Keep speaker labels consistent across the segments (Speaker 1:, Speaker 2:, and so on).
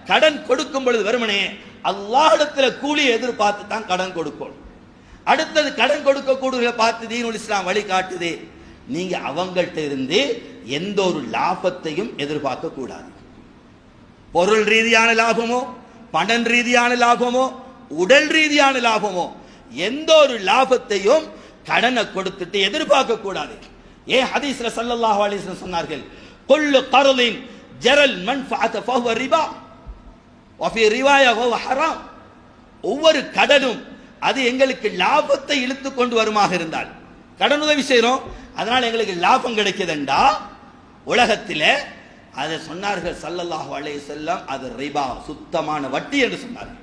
Speaker 1: கடன் கொடுக்கும் பொழுது வெறுமனே அல்லாஹ்விடத்துல கூலியை எதிர்பார்த்து தான் கடன் கொடுக்கணும். அடுத்தது கடன் கொடுக்க கூடிய பார்த்து தீனுல் இஸ்லாம் வழி காட்டுது, நீங்க அவங்கள்ட்ட இருந்து எந்த ஒரு லாபத்தையும் எதிர்பார்க்க கூடாது. பொருள் ரீதியான லாபமோ, பணம் ரீதியான லாபமோ, உடல் ரீதியான லாபமோ, எந்த ஒரு லாபத்தையும் கடனை கொடுத்துட்டு எதிர்பார்க்க கூடாது. ஏன் ஹதீஸ்ல ஸல்லல்லாஹு அலைஹி வஸல்லம் சொன்னார்கள், குல்லு கர்லின் ஜரல் மன்ஃபஅத ஃபஹுவ ரிபா வஃபி ரிவாயா ஃபஹுவ ஹராம். ஒவ்வொரு கடனும் அது எங்களுக்கு லாபத்தை இழுத்து கொண்டு வருமாக இருந்தால், கடன் உதவி செய்கிறோம் அதனால எங்களுக்கு லாபம் கிடைக்குதுண்டா உலகத்தில், அதை சொன்னார்கள் ஸல்லல்லாஹு அலைஹி வஸல்லம், அது ரிபா, சுத்தமான வட்டி என்று சொன்னார்கள்.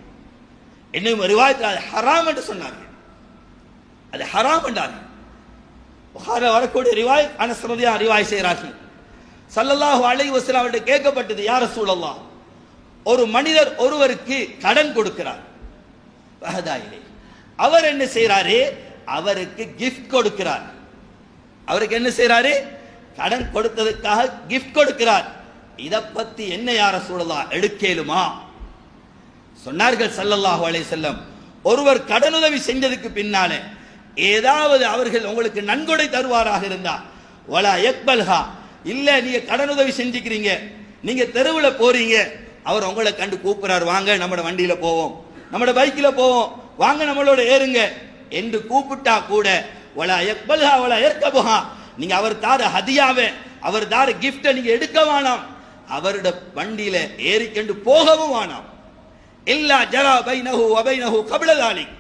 Speaker 1: இன்னும் ரிவாயத்தில் அது ஹராம் என்று சொன்னார்கள். அது ஹராம் என்றார்கள். புகாரில் வரக்கூடிய ரிவாய் அனஸ் ரலியல்லாஹு அன்ஹு ரிவாய் செய்கிறார்கள். ஸல்லல்லாஹு அலைஹி வஸல்லம் அவர்கிட்ட கேட்கப்பட்டது, யா ரசூலல்லாஹ், ஒரு மனிதர் ஒருவருக்கு கடன் கொடுக்கிறார், அவர் என்ன செய்யறாரு, அவருக்கு கிஃப்ட் கொடுக்கிறார். அவருக்கு என்ன செய்யறாரு, கடன் கொடுத்ததுக்காக கிஃப்ட் கொடுக்கிறார். இத பத்தி என்ன யா ரசூலல்லாஹ் எடுக்கலுமா? சொன்னார்கள் ஸல்லல்லாஹு அலைஹி வஸல்லம், ஒருவர் கடனுதவி செஞ்சதுக்கு பின்னாலே ஏதாவது அவர்கள் உங்களுக்கு நன்கொடை தருவாராக இருந்தா, வலா யக்பல்ஹா, இல்ல நீங்க கடனுதவி செஞ்சுக்கிறீங்க, நீங்க தெருவில் போறீங்க, அவர் உங்களை கண்டு கூப்பிடுறார், வாங்க நம்மட வண்டியில போவோம், நம்மட பைக்கில போவோம், வாங்க நம்மளோட ஏறுங்க என்று கூப்பிட்டா கூட, வலா யக்பல்ஹா வலா யர்கபுஹா, நீங்க அவர் தார ஹதியாவே, அவர் தார கிஃப்டை நீங்க எடுக்க வேணாம், அவருடைய வண்டியில ஏறிக்கொண்டு போகவும் வேணாம். இல்லா ஜரா பைனஹு வ பைனஹு கப்ல தாலிக்,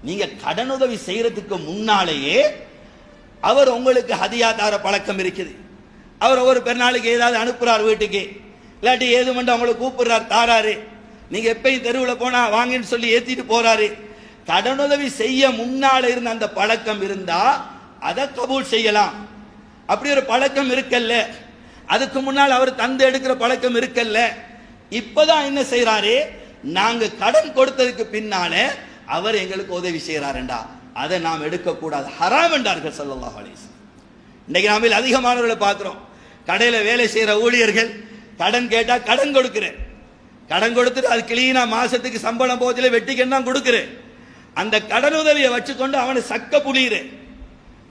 Speaker 1: நீங்க கடனுதவி செய்யறதுக்கு முன்னாலேயே அவர் உங்களுக்கு ஹதியா தார பழக்கம் இருக்குது. அவர் ஒவ்வொரு பெருநாளுக்கு ஏதாவது அனுப்புறார் வீட்டுக்கு, இல்லாட்டி ஏது மட்டும் அவங்களை கூப்பிடுறார், தாராரு, நீங்க எப்பயும் தெருவில் போனா வாங்கன்னு சொல்லி ஏத்திட்டு போறாரு. கடனுதவி செய்ய முன்னால இருந்த அந்த பழக்கம் இருந்தா அதை கபூல் செய்யலாம். அப்படி ஒரு பழக்கம் இருக்கல்ல, அதுக்கு முன்னால் அவர் தந்து எடுக்கிற பழக்கம் இருக்கல்ல, இப்பதான் என்ன செய்யறாரு, நாங்க கடன் கொடுத்ததுக்கு பின்னால அவர் எங்களுக்கு உதவி செய்யறாருண்டா அதை நாம் எடுக்க கூடாது, ஹராம் என்றார்கள் ஸல்லல்லாஹு அலைஹி வஸல்லம். இன்னைக்கு நாம அதிகமானவர்களை பார்க்கிறோம், கடையில வேலை செய்யற ஊழியர்கள் கடன் கேட்டா கடன் கொடுக்கிறேன், கடன் கொடுத்துட்டு அது கிளீனா மாசத்துக்கு சம்பளம் போதில வெட்டிக்கன்னு தான் கொடுக்கிறேன். அந்த கடன் உதவியை வச்சுக்கொண்டு அவனை சக்க புளியுறேன்.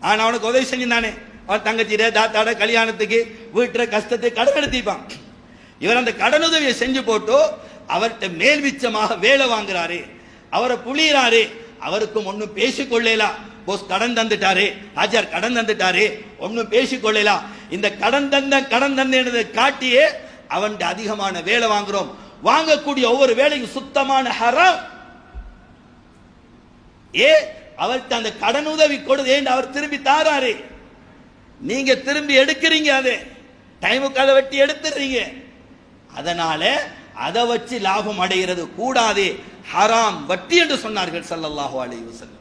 Speaker 1: ஆனா அவனுக்கு உதவி செஞ்சுதானே, அவன் தங்கச்சிட தாத்தாட கல்யாணத்துக்கு வீட்டுற கஷ்டத்தை கடன் எடுத்திப்பான். இவர் அந்த கடன் உதவியை செஞ்சு போட்டு அவர்கிட்ட மேல்விச்சமாக வேலை வாங்குறாரு, அவரை புளியறாரு. அவருக்கும் ஒன்னும் பேசிக்கொள்ளலாம், போஸ் கடன் தந்துட்டாரு, ராஜார் கடன் தந்துட்டாரு, ஒன்னும் பேசிக்கொள்ளலாம். இந்த கடன் தந்ததை காட்டியே அவன் அதிகமான வேலை வாங்குறோம். வாங்கக்கூடிய ஒவ்வொரு வேலையும் சுத்தமான ஹராம். அவர்கிட்ட அந்த கடன் உதவி கொடுது, அவர் திரும்பி தாராரு, நீங்க திரும்பி எடுக்கிறீங்க, அது டைமுக்கு அதை வெட்டி எடுத்துறீங்க. அதனால அதை வச்சு லாபம் அடைகிறது கூடாது, ஹராம், வட்டி என்று சொன்னார்கள் ஸல்லல்லாஹு அலைஹி வஸல்லம்.